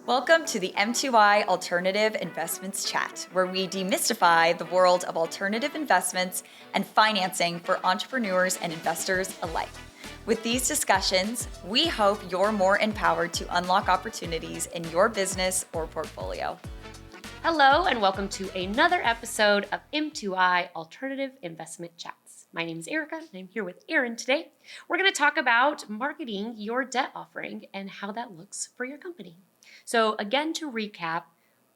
Welcome to the M2I Alternative Investments Chat, where we demystify the world of alternative investments and financing for entrepreneurs and investors alike. With these discussions, we hope you're more empowered to unlock opportunities in your business or portfolio. Hello, and welcome to another episode of M2I Alternative Investment Chats. My name is Erica, and I'm here with Aaron today. We're going to talk about marketing your debt offering and how that looks for your company. So again, to recap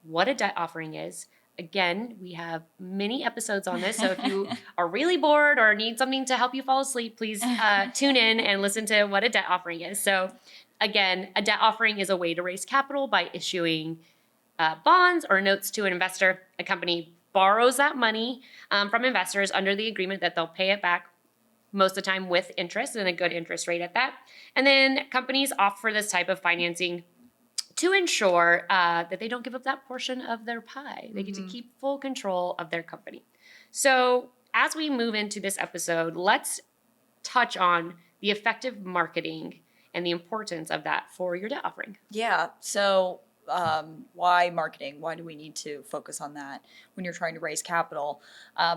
what a debt offering is, again, we have many episodes on this. So if you are really bored or need something to help you fall asleep, please tune in and listen to what a debt offering is. So again, a debt offering is a way to raise capital by issuing bonds or notes to an investor. A company borrows that money from investors under the agreement that they'll pay it back most of the time with interest and a good interest rate at that. And then companies offer this type of financing to ensure that they don't give up that portion of their pie. They get to keep full control of their company. So as we move into this episode, let's touch on the effective marketing and the importance of that for your debt offering. Yeah, so why marketing? Why do we need to focus on that when you're trying to raise capital?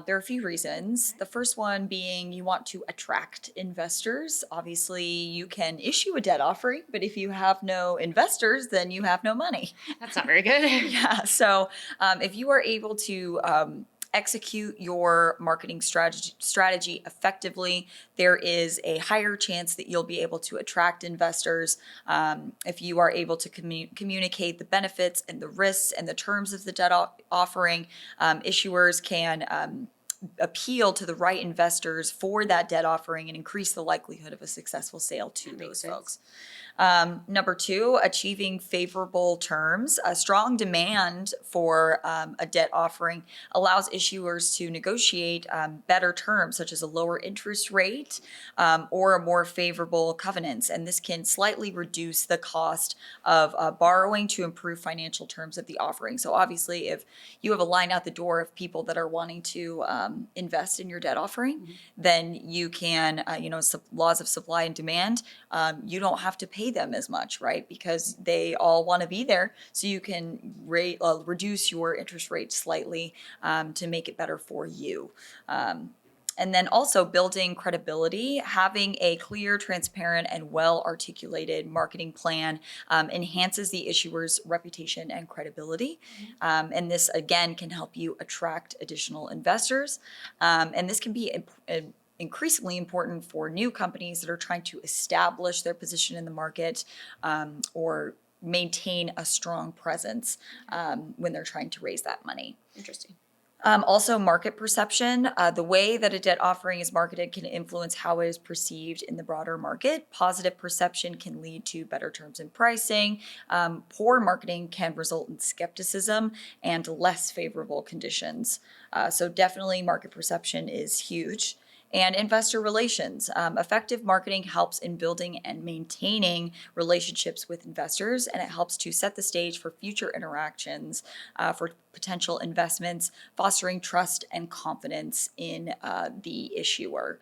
There are a few reasons. The first one being you want to attract investors. Obviously, you can issue a debt offering, but if you have no investors, then you have no money. That's not very good. Yeah, so if you are able to execute your marketing strategy effectively, there is a higher chance that you'll be able to attract investors. If you are able to communicate the benefits and the risks and the terms of the debt offering, issuers can appeal to the right investors for that debt offering and increase the likelihood of a successful sale to those folks. Number two, achieving favorable terms. A strong demand for a debt offering allows issuers to negotiate better terms, such as a lower interest rate or a more favorable covenants. And this can slightly reduce the cost of borrowing to improve financial terms of the offering. So obviously, if you have a line out the door of people that are wanting to invest in your debt offering, then you can, laws of supply and demand, you don't have to pay them as much, right? Because they all want to be there. So you can reduce your interest rate slightly to make it better for you. And then also building credibility, having a clear, transparent, and well-articulated marketing plan enhances the issuer's reputation and credibility. And this, again, can help you attract additional investors. And this can be increasingly important for new companies that are trying to establish their position in the market or maintain a strong presence when they're trying to raise that money. Interesting. Also, market perception. The way that a debt offering is marketed can influence how it is perceived in the broader market. Positive perception can lead to better terms and pricing. Poor marketing can result in skepticism and less favorable conditions. So definitely market perception is huge. And investor relations. Effective marketing helps in building and maintaining relationships with investors, and it helps to set the stage for future interactions for potential investments, fostering trust and confidence in the issuer,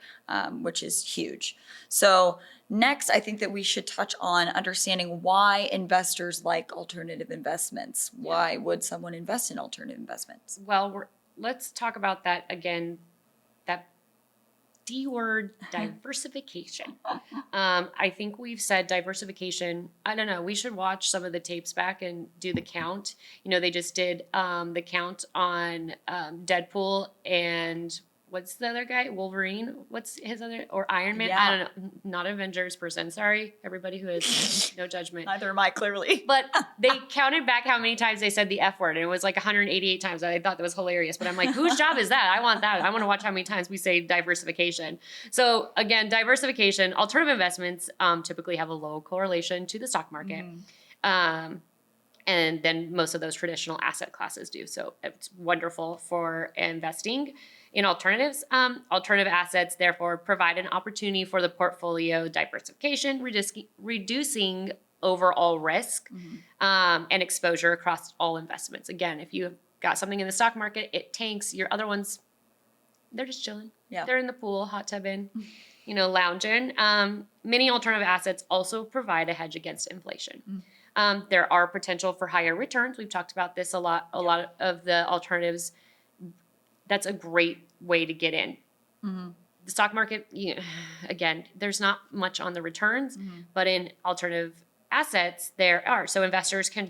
which is huge. So next, I think that we should touch on understanding why investors like alternative investments. Why would someone invest in alternative investments? Well, let's talk about that again, that D word, diversification. I think we've said diversification. I don't know. We should watch some of the tapes back and do the count. They just did the count on Deadpool and what's the other guy? Wolverine? What's his other? Or Iron Man? Yeah. I don't know. Not Avengers person. Sorry, everybody who is no judgment. Neither am I, clearly. But they counted back how many times they said the F word, and it was like 188 times. I thought that was hilarious. But I'm like, whose job is that? I want that. I want to watch how many times we say diversification. So again, diversification, alternative investments typically have a low correlation to the stock market. And then most of those traditional asset classes do. So it's wonderful for investing in alternatives. Alternative assets, therefore, provide an opportunity for the portfolio diversification, reducing overall risk and exposure across all investments. Again, if you've got something in the stock market, it tanks. Your other ones, they're just chilling. Yeah. They're in the pool, hot tubbing, lounging. Many alternative assets also provide a hedge against inflation. There are potential for higher returns. We've talked about this a lot. A lot of the alternatives. That's a great way to get in. The stock market, again, there's not much on the returns, but in alternative assets, there are. So investors can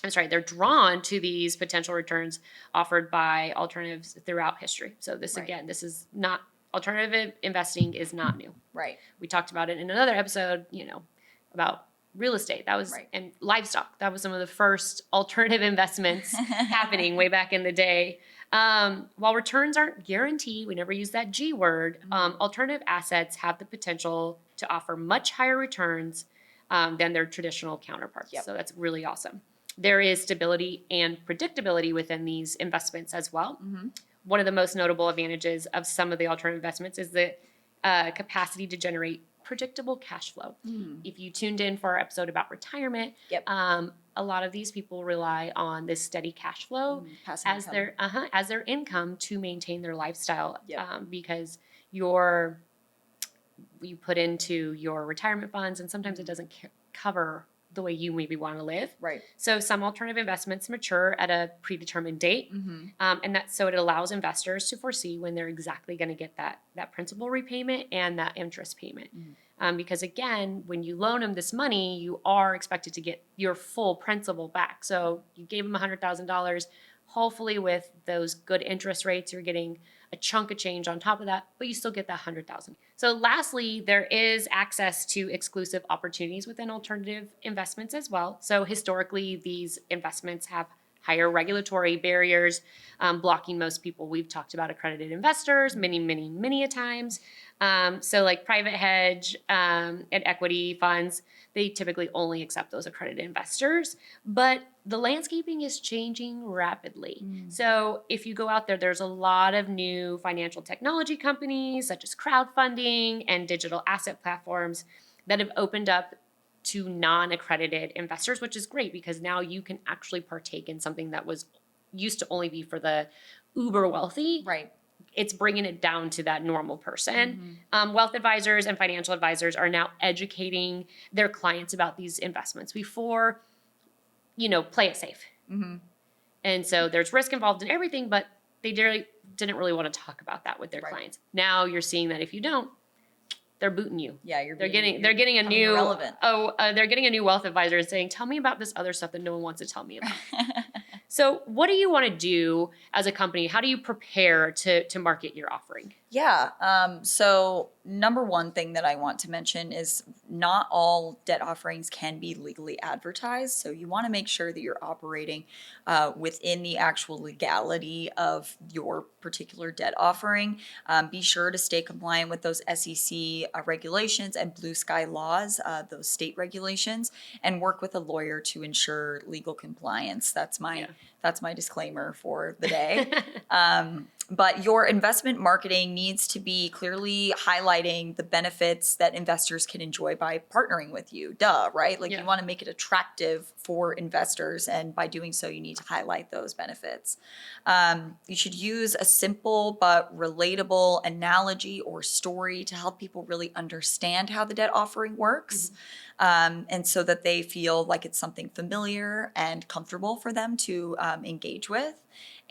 they're drawn to these potential returns offered by alternatives throughout history. So this, again, this is not, alternative investing is not new. Right. We talked about it in another episode, about real estate. That was, and livestock. That was some of the first alternative investments happening way back in the day. While returns aren't guaranteed, we never use that G word, alternative assets have the potential to offer much higher returns than their traditional counterparts. So that's really awesome. There is stability and predictability within these investments as well. One of the most notable advantages of some of the alternative investments is the capacity to generate predictable cash flow. If you tuned in for our episode about retirement, a lot of these people rely on this steady cash flow as their income to maintain their lifestyle. Because you put into your retirement funds, and sometimes it doesn't cover the way you maybe want to live. Right. So some alternative investments mature at a predetermined date, and so it allows investors to foresee when they're exactly going to get that principal repayment and that interest payment. Because again, when you loan them this money, you are expected to get your full principal back. So you gave them $100,000. Hopefully, with those good interest rates, you're getting a chunk of change on top of that, but you still get that $100,000. So lastly, there is access to exclusive opportunities within alternative investments as well. So historically, these investments have higher regulatory barriers, blocking most people. We've talked about accredited investors many a times. So like private hedge and equity funds, they typically only accept those accredited investors, but the landscaping is changing rapidly. So if you go out there, there's a lot of new financial technology companies such as crowdfunding and digital asset platforms that have opened up to non-accredited investors, which is great because now you can actually partake in something that was used to only be for the uber wealthy. Right. It's bringing it down to that normal person. Wealth advisors and financial advisors are now educating their clients about these investments before, play it safe. And so there's risk involved in everything, but they didn't really want to talk about that with their clients. Now you're seeing that if you don't, they're booting you. Yeah, they're getting a new irrelevant. They're getting a new wealth advisor and saying, tell me about this other stuff that no one wants to tell me about. So what do you want to do as a company? How do you prepare to market your offering? Yeah. So number one thing that I want to mention is not all debt offerings can be legally advertised. So you want to make sure that you're operating within the actual legality of your particular debt offering. Be sure to stay compliant with those SEC regulations and blue sky laws, those state regulations, and work with a lawyer to ensure legal compliance. That's my disclaimer for the day. But your investment marketing needs to be clearly highlighting the benefits that investors can enjoy by partnering with you. Duh, right? Like you want to make it attractive for investors, and by doing so, you need to highlight those benefits. You should use a simple but relatable analogy or story to help people really understand how the debt offering works. And so that they feel like it's something familiar and comfortable for them to engage with,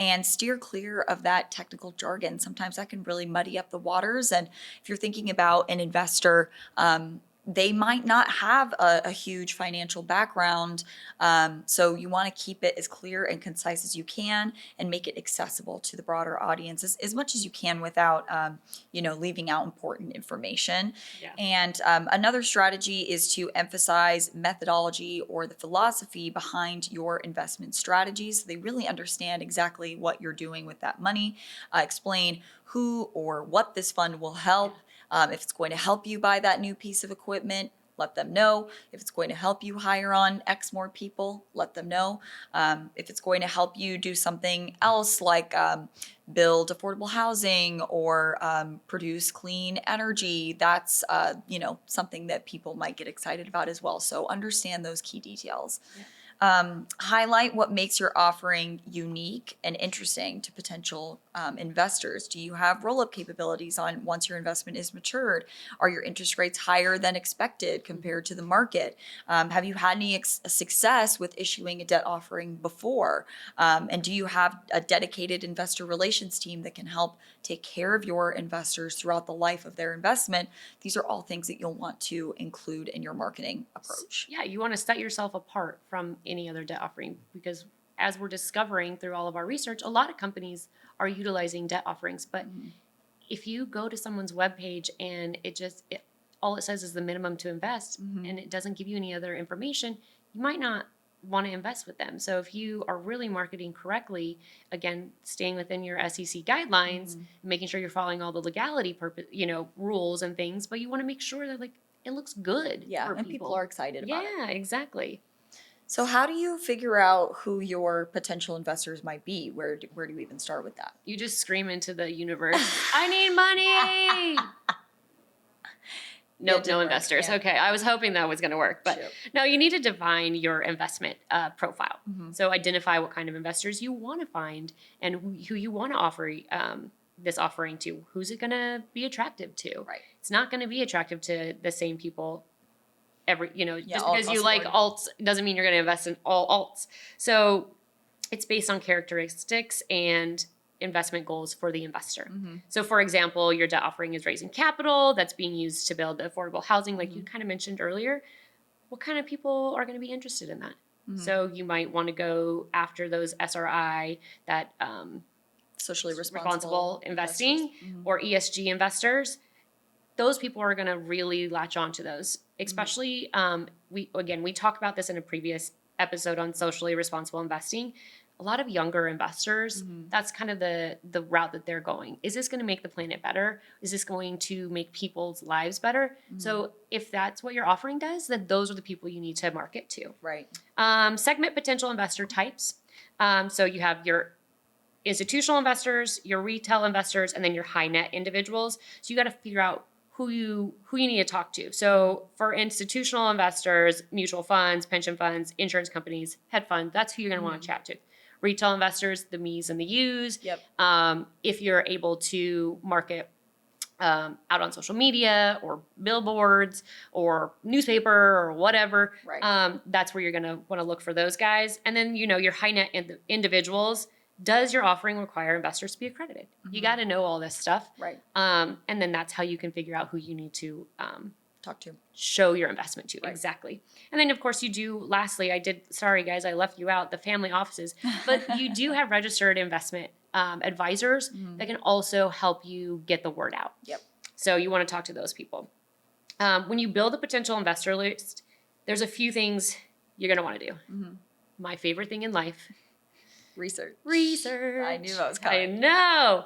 and steer clear of that technical jargon. Sometimes that can really muddy up the waters. And if you're thinking about an investor, they might not have a huge financial background. So you want to keep it as clear and concise as you can and make it accessible to the broader audience as much as you can without, leaving out important information. Yeah. And another strategy is to emphasize methodology or the philosophy behind your investment strategies. So they really understand exactly what you're doing with that money. Explain who or what this fund will help. If it's going to help you buy that new piece of equipment, let them know. If it's going to help you hire on X more people, let them know. If it's going to help you do something else like build affordable housing or produce clean energy, that's something that people might get excited about as well. So understand those key details. Highlight what makes your offering unique and interesting to potential investors. Do you have roll-up capabilities on once your investment is matured? Are your interest rates higher than expected compared to the market? Have you had any success with issuing a debt offering before? And do you have a dedicated investor relations team that can help take care of your investors throughout the life of their investment? These are all things that you'll want to include in your marketing approach. Yeah, you want to set yourself apart from any other debt offering because as we're discovering through all of our research, a lot of companies are utilizing debt offerings. But if you go to someone's webpage and all it says is the minimum to invest and it doesn't give you any other information, you might not want to invest with them. So if you are really marketing correctly, again, staying within your SEC guidelines, making sure you're following all the legality rules and things, but you want to make sure that it looks good. Yeah, for and people are excited about it. Yeah, exactly. So how do you figure out who your potential investors might be? Where do you even start with that? You just scream into the universe, I need money. Nope, no investors. Yeah. Okay, I was hoping that was going to work, but Sure. no, you need to define your investment profile. So identify what kind of investors you want to find and who you want to offer this offering to. Who's it going to be attractive to? Right. It's not going to be attractive to the same people just all because you across like the board. alts doesn't mean you're going to invest in all alts. So it's based on characteristics and investment goals for the investor. So for example, your debt offering is raising capital that's being used to build affordable housing, like you kind of mentioned earlier. What kind of people are going to be interested in that? So you might want to go after those SRI, that Socially responsible investing, investors. or ESG investors. Those people are going to really latch on to those, especially we talked about this in a previous episode on socially responsible investing. A lot of younger investors, that's kind of the route that they're going. Is this going to make the planet better? Is this going to make people's lives better? So if that's what your offering does, then those are the people you need to market to. Right. Segment potential investor types. So you have your institutional investors, your retail investors, and then your high net individuals. So you got to figure out who you need to talk to. So for institutional investors, mutual funds, pension funds, insurance companies, hedge funds, that's who you're going to want to chat to. Retail investors, the me's and the you's. Yep. If you're able to market out on social media or billboards or newspaper or whatever, Right. that's where you're going to want to look for those guys. And then, your high net individuals. Does your offering require investors to be accredited? You got to know all this stuff. Right. And then that's how you can figure out who you need to Talk to. show your investment to. Right. Exactly. And then, of course, lastly, sorry, guys, I left you out, the family offices, but you do have registered investment advisors that can also help you get the word out. Yep. So you want to talk to those people. When you build a potential investor list, there's a few things you're going to want to do. My favorite thing in life. Research. I knew that was I coming. know.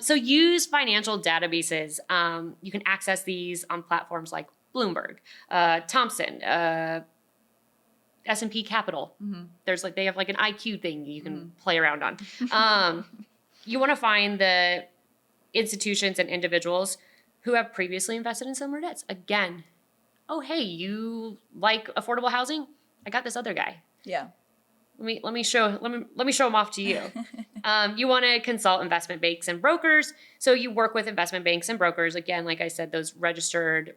So use financial databases. You can access these on platforms like Bloomberg, Thomson, S&P Capital. They have an IQ thing you can play around on. You want to find the institutions and individuals who have previously invested in similar debts. Again, oh hey, you like affordable housing? I got this other guy. Yeah. Let me show them off to you. You want to consult investment banks and brokers. So you work with investment banks and brokers. Again, like I said, those registered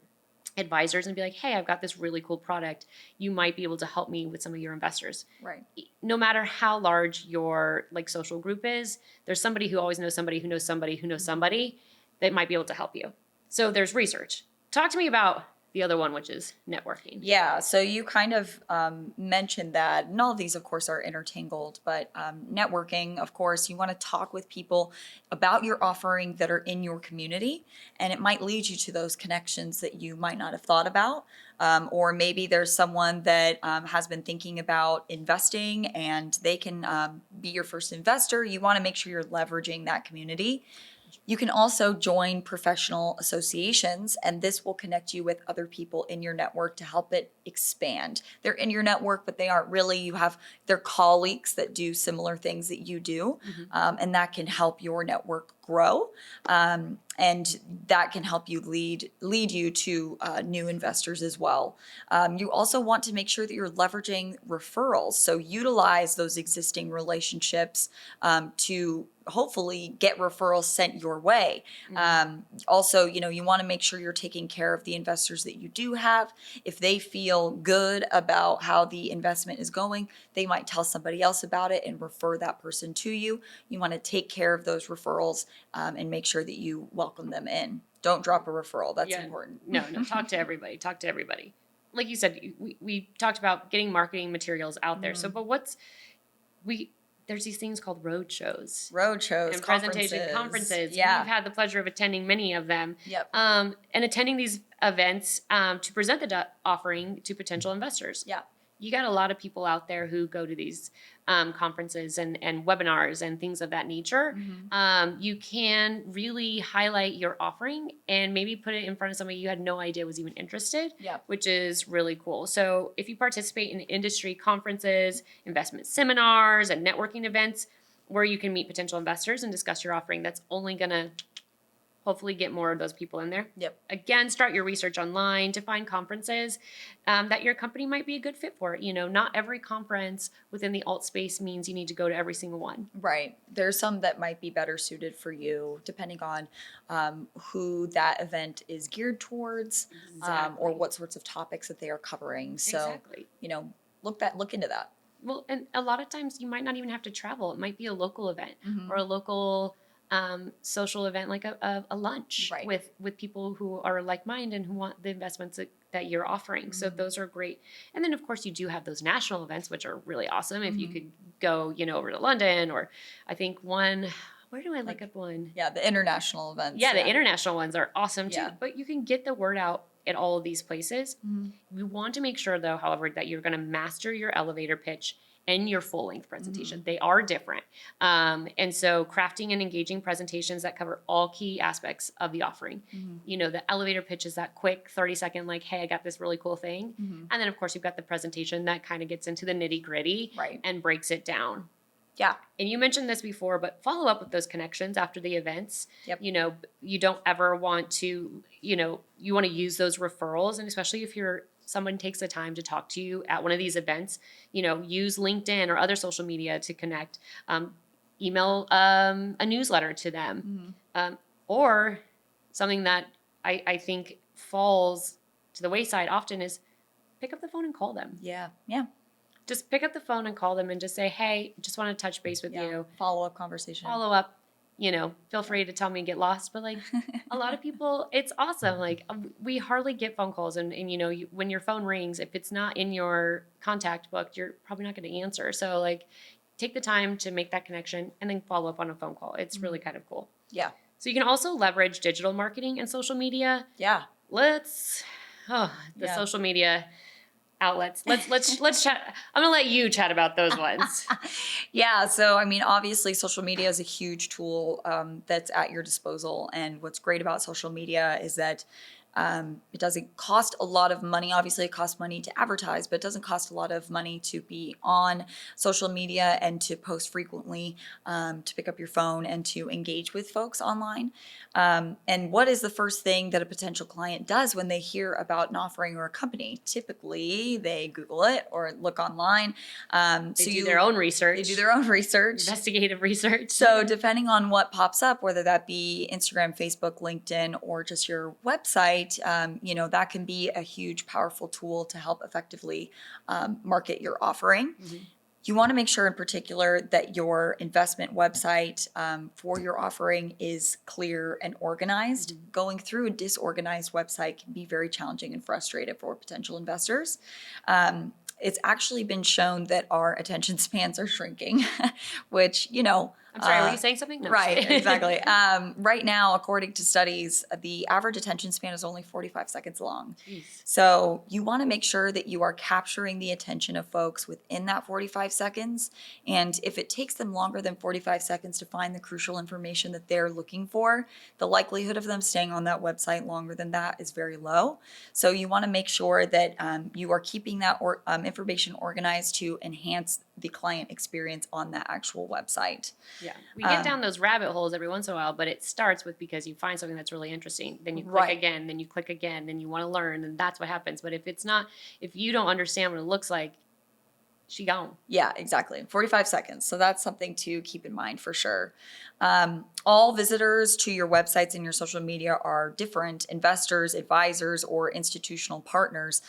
advisors, and be like, hey, I've got this really cool product. You might be able to help me with some of your investors. Right. No matter how large your social group is, there's somebody who always knows somebody who knows somebody who knows somebody that might be able to help you. So there's research. Talk to me about the other one, which is networking. Yeah, so you kind of mentioned that, and all of these, of course, are intertangled, but networking, of course, you want to talk with people about your offering that are in your community, and it might lead you to those connections that you might not have thought about, or maybe there's someone that has been thinking about investing and they can be your first investor. You want to make sure you're leveraging that community. You can also join professional associations, and this will connect you with other people in your network to help it expand. They're in your network, but they aren't really. You have their colleagues that do similar things that you do, and that can help your network grow. And that can help you lead you to new investors as well. You also want to make sure that you're leveraging referrals. So utilize those existing relationships to hopefully get referrals sent your way. Also, you want to make sure you're taking care of the investors that you do have. If they feel good about how the investment is going, they might tell somebody else about it and refer that person to you. You want to take care of those referrals and make sure that you welcome them in. Don't drop a referral. That's important. No, talk to everybody. Talk to everybody. Like you said, we talked about getting marketing materials out there. So, but there's these things called road shows. And presentation conferences. Yeah. We've had the pleasure of attending many of them. Yep. And attending these events to present the offering to potential investors. Yeah. You got a lot of people out there who go to these conferences and webinars and things of that nature. You can really highlight your offering and maybe put it in front of somebody you had no idea was even interested, which is really cool. So if you participate in industry conferences, investment seminars, and networking events where you can meet potential investors and discuss your offering, that's only going to hopefully get more of those people in there. Yep. Again, start your research online to find conferences that your company might be a good fit for. Not every conference within the alt space means you need to go to every single one. Right. There's some that might be better suited for you, depending on who that event is geared towards, or what sorts of topics that they are covering. So, look into that. Well, and a lot of times you might not even have to travel. It might be a local event or a local social event, like a lunch with people who are like-minded and who want the investments that you're offering. So those are great. And then of course you do have those national events, which are really awesome. If you could go, over to London, or I think where do I look up one? Yeah, the international events. Yeah, the international ones are awesome too. Yeah. But you can get the word out at all of these places. You want to make sure though, however, that you're going to master your elevator pitch and your full-length presentation. They are different. And so crafting and engaging presentations that cover all key aspects of the offering. The elevator pitch is that quick 30-second, like, hey, I got this really cool thing. And then, of course, you've got the presentation that kind of gets into the nitty-gritty and breaks it down. Yeah. And you mentioned this before, but follow up with those connections after the events. Yep. You don't ever want to, you want to use those referrals, and especially if someone takes the time to talk to you at one of these events, use LinkedIn or other social media to connect, email a newsletter to them, or something that I think falls to the wayside often is pick up the phone and call them. Yeah. Just pick up the phone and call them and just say, hey, just want to touch base with you. Follow-up conversation. Follow up. Feel free to tell me get lost. But like a lot of people, it's awesome. Like we hardly get phone calls. And when your phone rings, if it's not in your contact book, you're probably not going to answer. So like take the time to make that connection and then follow up on a phone call. It's really kind of cool. Yeah. So you can also leverage digital marketing and social media. Yeah. Social media outlets. Let's chat. I'm gonna let you chat about those ones. Yeah. So, obviously social media is a huge tool that's at your disposal. And what's great about social media is that it doesn't cost a lot of money. Obviously, it costs money to advertise, but it doesn't cost a lot of money to be on social media and to post frequently, to pick up your phone and to engage with folks online. And what is the first thing that a potential client does when they hear about an offering or a company? Typically, they Google it or look online. They do their own research. Investigative research. So depending on what pops up, whether that be Instagram, Facebook, LinkedIn, or just your website, that can be a huge, powerful tool to help effectively market your offering. You want to make sure in particular that your investment website for your offering is clear and organized. Going through a disorganized website can be very challenging and frustrating for potential investors. It's actually been shown that our attention spans are shrinking, which, I'm sorry, were you saying something? No, right, exactly. Right now, according to studies, the average attention span is only 45 seconds long. Jeez. So you want to make sure that you are capturing the attention of folks within that 45 seconds. And if it takes them longer than 45 seconds to find the crucial information that they're looking for, the likelihood of them staying on that website longer than that is very low. So you want to make sure that you are keeping that information organized to enhance the client experience on that actual website. Yeah, we get down those rabbit holes every once in a while, but it starts with because you find something that's really interesting, then you click Right. again, then you click again, then you want to learn, and that's what happens. But if you don't understand what it looks like, she gone. Yeah, exactly. 45 seconds. So that's something to keep in mind for sure. All visitors to your websites and your social media are different investors, advisors, or institutional partners.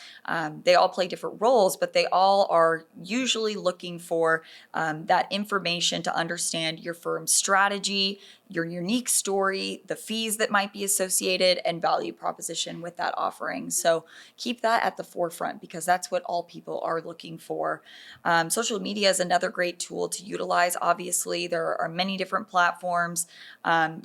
They all play different roles, but they all are usually looking for that information to understand your firm's strategy, your unique story, the fees that might be associated, and value proposition with that offering. So keep that at the forefront because that's what all people are looking for. Social media is another great tool to utilize. Obviously, there are many different platforms.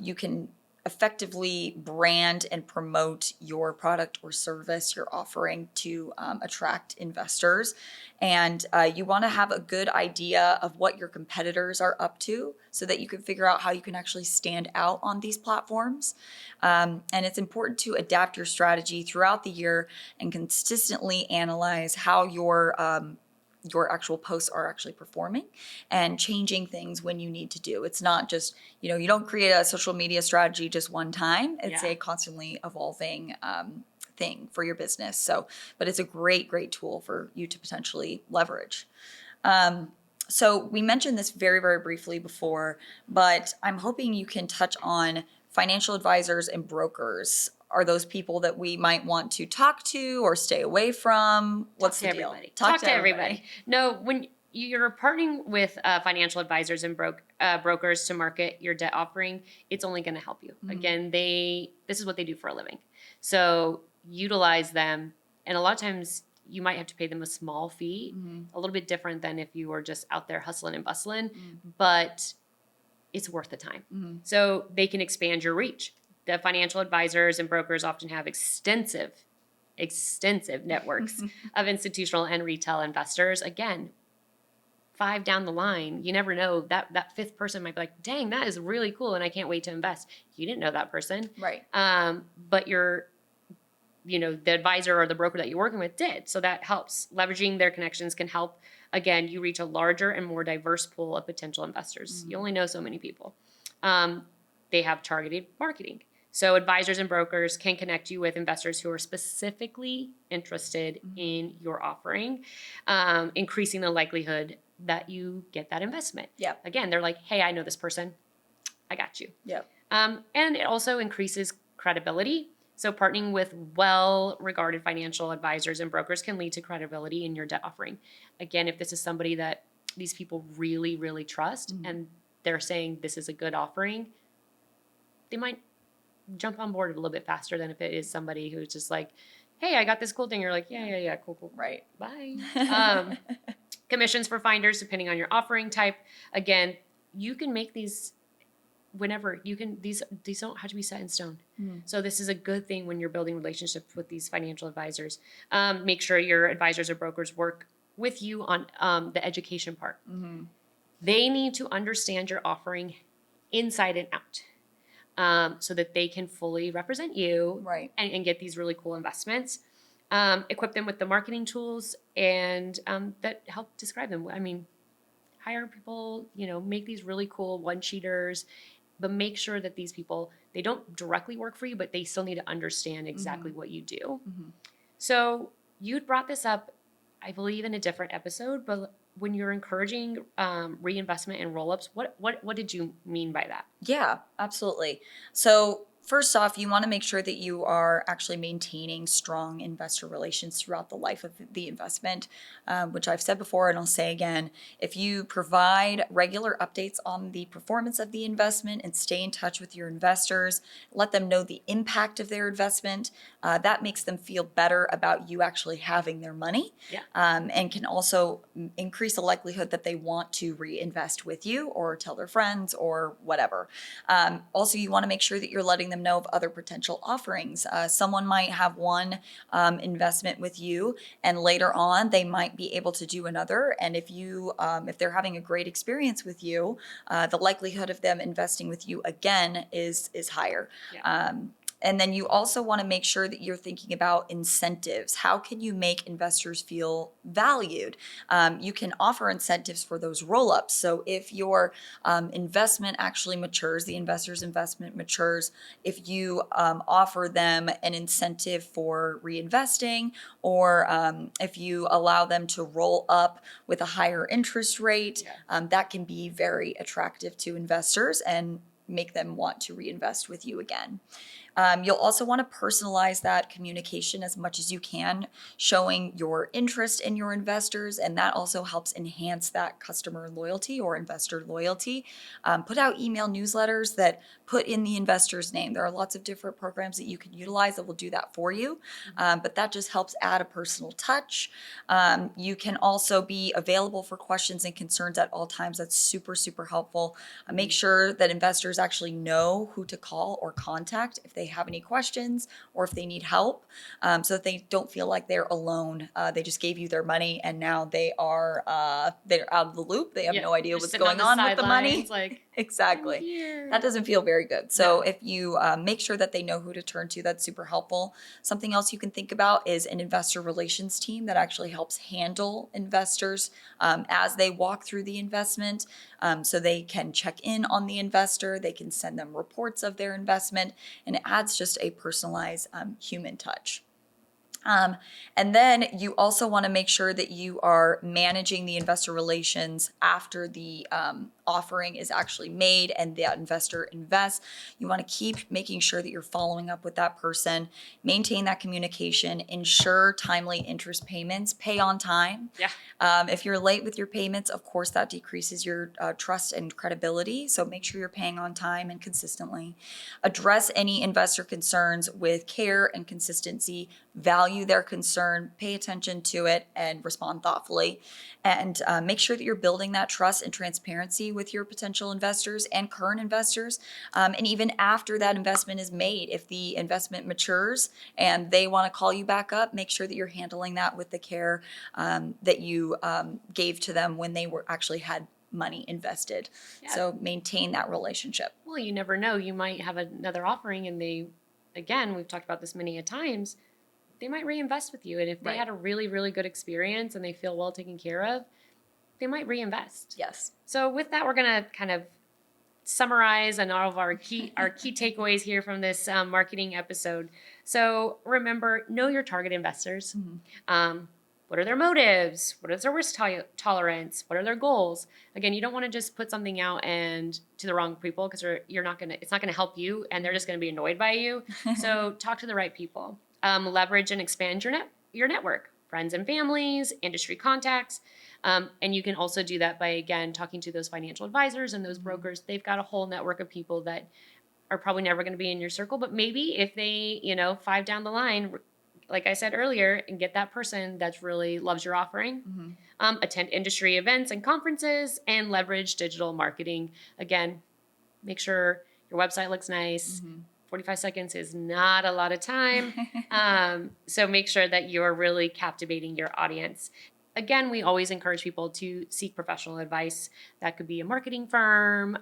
You can effectively brand and promote your product or service you're offering to attract investors. And you want to have a good idea of what your competitors are up to so that you can figure out how you can actually stand out on these platforms. And it's important to adapt your strategy throughout the year and consistently analyze how your actual posts are actually performing and changing things when you need to do. It's not just, you don't create a social media strategy just one time. It's Yeah. a constantly evolving thing for your business. So, but it's a great, great tool for you to potentially leverage. So we mentioned this very, very briefly before, but I'm hoping you can touch on financial advisors and brokers. Are those people that we might want to talk to or stay away from? What's the deal? Everybody. Talk to everybody. No, when you're partnering with financial advisors and brokers to market your debt offering, it's only going to help you. Again, this is what they do for a living. So utilize them. And a lot of times you might have to pay them a small fee, a little bit different than if you were just out there hustling and bustling, but it's worth the time. So they can expand your reach. The financial advisors and brokers often have extensive networks of institutional and retail investors. Again, 5 down the line, you never know, that fifth person might be like, dang, that is really cool and I can't wait to invest. You didn't know that person. Right. But the advisor or the broker that you're working with did. So that helps. Leveraging their connections can help. Again, you reach a larger and more diverse pool of potential investors. You only know so many people. They have targeted marketing. So advisors and brokers can connect you with investors who are specifically interested in your offering, increasing the likelihood that you get that investment. Yep. Again, they're like, hey, I know this person. I got you. Yep. And it also increases credibility. So partnering with well-regarded financial advisors and brokers can lead to credibility in your debt offering. Again, if this is somebody that these people really, really trust and they're saying this is a good offering, they might jump on board a little bit faster than if it is somebody who's just like, hey, I got this cool thing. You're like, yeah, cool. Right. Bye. Commissions for finders, depending on your offering type. Again, you can make these whenever you can. These don't have to be set in stone. So this is a good thing when you're building relationships with these financial advisors. Make sure your advisors or brokers work with you on the education part. They need to understand your offering inside and out. So that they can fully represent you Right. and get these really cool investments. Equip them with the marketing tools and that help describe them. I mean, hire people, make these really cool one-sheeters, but make sure that these people, they don't directly work for you, but they still need to understand exactly what you do. So you'd brought this up, I believe, in a different episode, but when you're encouraging reinvestment and roll-ups, what did you mean by that? Yeah, absolutely. So first off, you want to make sure that you are actually maintaining strong investor relations throughout the life of the investment, which I've said before and I'll say again. If you provide regular updates on the performance of the investment and stay in touch with your investors, let them know the impact of their investment, that makes them feel better about you actually having their money, and can also increase the likelihood that they want to reinvest with you or tell their friends or whatever. Also, you want to make sure that you're letting them know of other potential offerings. Someone might have one investment with you, and later on they might be able to do another. And if they're having a great experience with you, the likelihood of them investing with you again is higher. And then you also want to make sure that you're thinking about incentives. How can you make investors feel valued? You can offer incentives for those roll-ups. So if your investment actually matures, the investor's investment matures, if you offer them an incentive for reinvesting, or if you allow them to roll up with a higher interest rate, that can be very attractive to investors and make them want to reinvest with you again. You'll also want to personalize that communication as much as you can, showing your interest in your investors, and that also helps enhance that customer loyalty or investor loyalty. Put out email newsletters that put in the investor's name. There are lots of different programs that you can utilize that will do that for you, but that just helps add a personal touch. You can also be available for questions and concerns at all times. That's super, super helpful. Make sure that investors actually know who to call or contact if they have any questions or if they need help, so that they don't feel like they're alone. They just gave you their money and now they're out of the loop. They have no idea what's going on with the money. Exactly. That doesn't feel very good. So if you make sure that they know who to turn to, that's super helpful. Something else you can think about is an investor relations team that actually helps handle investors as they walk through the investment. So they can check in on the investor, they can send them reports of their investment, and it adds just a personalized human touch. And then you also want to make sure that you are managing the investor relations after the offering is actually made and the investor invests. You want to keep making sure that you're following up with that person, maintain that communication, ensure timely interest payments, pay on time. If you're late with your payments, of course, that decreases your trust and credibility. So make sure you're paying on time and consistently. Address any investor concerns with care and consistency. Value their concern, pay attention to it, and respond thoughtfully. And make sure that you're building that trust and transparency with your potential investors and current investors. And even after that investment is made, if the investment matures and they want to call you back up, make sure that you're handling that with the care that you gave to them when they were actually had money invested. So maintain that relationship. Well, you never know. You might have another offering and they, again, we've talked about this many a times, they might reinvest with you. And if they had a really, really good experience and they feel well taken care of, they might reinvest. Yes. So with that, we're going to kind of summarize and all of our key takeaways here from this marketing episode. So remember, know your target investors. What are their motives? What is their risk tolerance? What are their goals? Again, you don't want to just put something out and to the wrong people, because it's not going to help you and they're just going to be annoyed by you. So talk to the right people. Leverage and expand your network, friends and families, industry contacts. And you can also do that by, again, talking to those financial advisors and those brokers. They've got a whole network of people that are probably never going to be in your circle, but maybe if they, 5 down the line, like I said earlier, and get that person that really loves your offering. Attend industry events and conferences and leverage digital marketing. Again, make sure your website looks nice. 45 seconds is not a lot of time. So make sure that you're really captivating your audience. Again, we always encourage people to seek professional advice. That could be a marketing firm,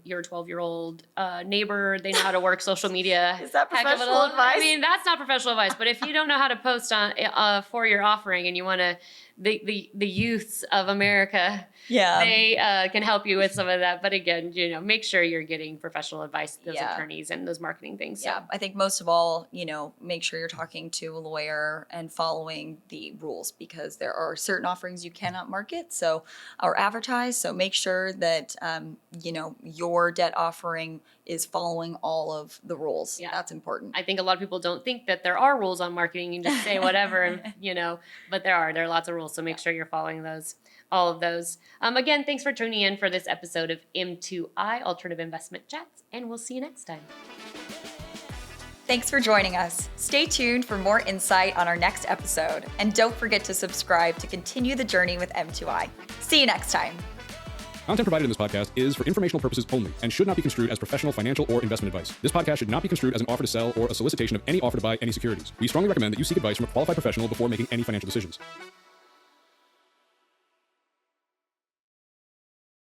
your 12-year-old neighbor. They know how to work social media. Is that professional advice? I mean, that's not professional advice. But if you don't know how to post on for your offering and you want to, the youths of America, they can help you with some of that. But again, make sure you're getting professional advice, those attorneys and those marketing things. So. I think most of all, make sure you're talking to a lawyer and following the rules, because there are certain offerings you cannot market or advertise. So make sure that, your debt offering is following all of the rules. That's important. I think a lot of people don't think that there are rules on marketing. You can just say whatever, and, but there are lots of rules. So make sure you're following all of those. Again, thanks for tuning in for this episode of M2I Alternative Investment Chats, and we'll see you next time. Thanks for joining us. Stay tuned for more insight on our next episode, and don't forget to subscribe to continue the journey with M2I. See you next time. Content provided in this podcast is for informational purposes only and should not be construed as professional, financial, or investment advice. This podcast should not be construed as an offer to sell or a solicitation of any offer to buy any securities. We strongly recommend that you seek advice from a qualified professional before making any financial decisions.